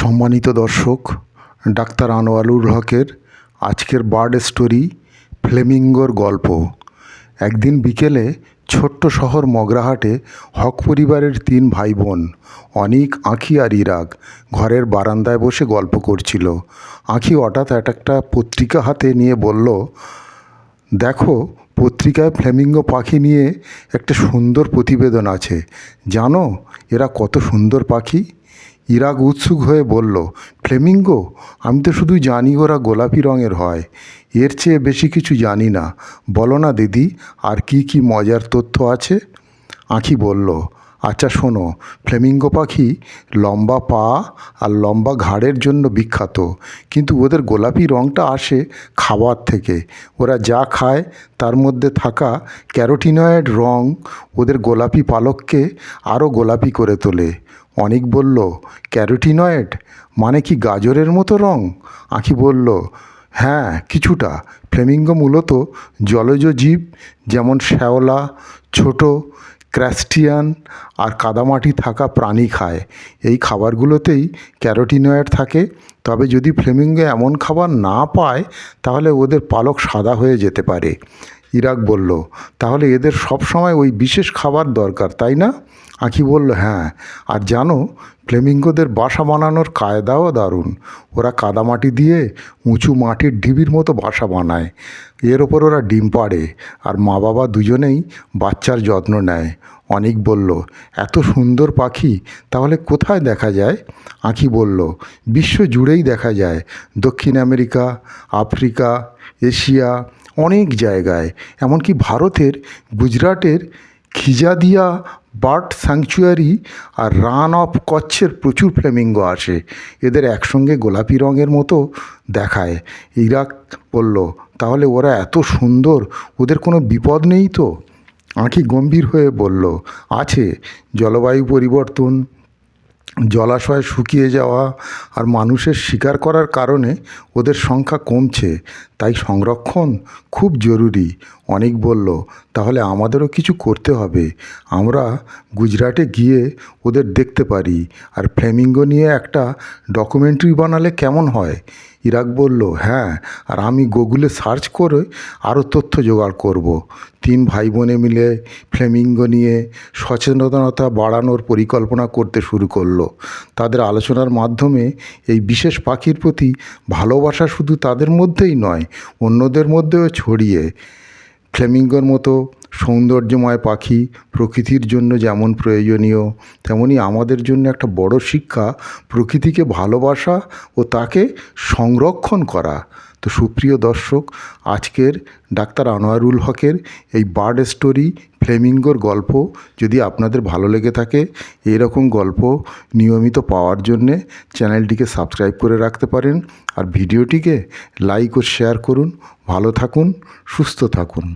সম্মানিত দর্শক, ডাক্তার আনোয়ারুল হকের আজকের বার্ড স্টোরি ফ্লেমিঙ্গোর গল্প। একদিন বিকেলে ছোট্ট শহর মগরাহাটে হক পরিবারের 3 ভাই বোন অনিক, আঁখি আর ইরাক ঘরের বারান্দায় বসে গল্প করছিল। আঁখি হঠাৎ একটা পত্রিকা হাতে নিয়ে বলল, দেখো, পত্রিকায় ফ্লেমিঙ্গো পাখি নিয়ে একটা সুন্দর প্রতিবেদন আছে। জানো এরা কত সুন্দর পাখি? ইরাক উৎসুক হয়ে বলল, ফ্লেমিঙ্গো? আমি তো শুধু জানি ওরা গোলাপি রঙের হয়, এর চেয়ে বেশি কিছু জানি না। বলো না দিদি, আর কি কি মজার তথ্য আছে? আঁখি বলল, আচ্ছা শোনো, ফ্লেমিঙ্গো পাখি লম্বা পা আর লম্বা ঘাড়ের জন্য বিখ্যাত, কিন্তু ওদের গোলাপি রঙটা আসে খাবার থেকে। ওরা যা খায় তার মধ্যে থাকা ক্যারোটিনয়েড রঙ ওদের গোলাপি পালককে আরও গোলাপি করে তোলে। অনিক বলল, ক্যারোটিনয়েড মানে কি গাজরের মতো রঙ? আঁখি বলল, হ্যাঁ কিছুটা। ফ্লেমিঙ্গো মূলত জলজ জীব, যেমন শ্যাওলা, ছোট ক্রাস্টিয়ান আর কাদামাটি থাকা প্রাণী খায়। এই খাবারগুলোতেই ক্যারোটিনয়েড থাকে। তবে যদি ফ্লেমিঙ্গো এমন খাবার না পায় তাহলে ওদের পালক সাদা হয়ে যেতে পারে। ইরাক বলল, তাহলে এদের সব সময় ওই বিশেষ খাবার দরকার, তাই না? আঁখি বলল, হ্যাঁ। আর জানো, ফ্লেমিঙ্গোদের বাসা বানানোর কায়দাও দারুণ। ওরা কাদামাটি দিয়ে উঁচু মাটির ঢিবির মতো বাসা বানায়। এর ওপর ওরা ডিম পাড়ে আর মা বাবা দুজনেই বাচ্চার যত্ন নেয়। অনিক বলল, এত সুন্দর পাখি তাহলে কোথায় দেখা যায়? আঁখি বলল, বিশ্ব জুড়েই দেখা যায়। দক্ষিণ আমেরিকা, আফ্রিকা, এশিয়া, অনেক জায়গায়। এমনকি ভারতের গুজরাটের খিজাদিয়া বার্ড স্যাংচুয়ারি আর রান অফ কচ্ছের প্রচুর ফ্লেমিঙ্গো আসে। এদের একসঙ্গে গোলাপি রঙের মতো দেখায়। ইরাক বলল, তাহলে ওরা এত সুন্দর, ওদের কোনো বিপদ নেই তো? আঁখি গম্ভীর হয়ে বলল, আছে। জলবায়ু পরিবর্তন, জলাশয় শুকিয়ে যাওয়া আর মানুষের শিকার করার কারণে ওদের সংখ্যা কমছে, তাই সংরক্ষণ খুব জরুরি। অনেক বলল, তাহলে আমাদেরও কিছু করতে হবে। আমরা গুজরাটে গিয়ে ওদের দেখতে পারি, আর ফ্লেমিঙ্গো নিয়ে একটা ডকুমেন্টারি বানালে কেমন হয়? ইরাক বলল, হ্যাঁ, আর আমি গুগলে সার্চ করে আরও তথ্য জোগাড় করব। 3 ভাই বোনে মিলে ফ্লেমিঙ্গো নিয়ে সচেতনতা বাড়ানোর পরিকল্পনা করতে শুরু করলো। তাদের আলোচনার মাধ্যমে এই বিশেষ পাখির প্রতি ভালোবাসা শুধু তাদের মধ্যেই নয়, অন্যদের মধ্যেও ছড়িয়ে। ফ্লেমিঙ্গোর মতো সৌন্দর্যময় পাখি প্রকৃতির জন্য যেমন প্রয়োজনীয়, তেমনি আমাদের জন্য একটা বড় শিক্ষা প্রকৃতিকে ভালোবাসা ও তাকে সংরক্ষণ করা। তো সুপ্রিয় দর্শক, আজকের ডাক্তার আনোয়ারুল হকের এই বার্ড স্টোরি ফ্লেমিঙ্গোর গল্প যদি আপনাদের ভালো লেগে থাকে, এরকম গল্প নিয়মিত পাওয়ার জন্যে চ্যানেলটিকে সাবস্ক্রাইব করে রাখতে পারেন। আর ভিডিওটিকে লাইক ও শেয়ার করুন। ভালো থাকুন, সুস্থ থাকুন।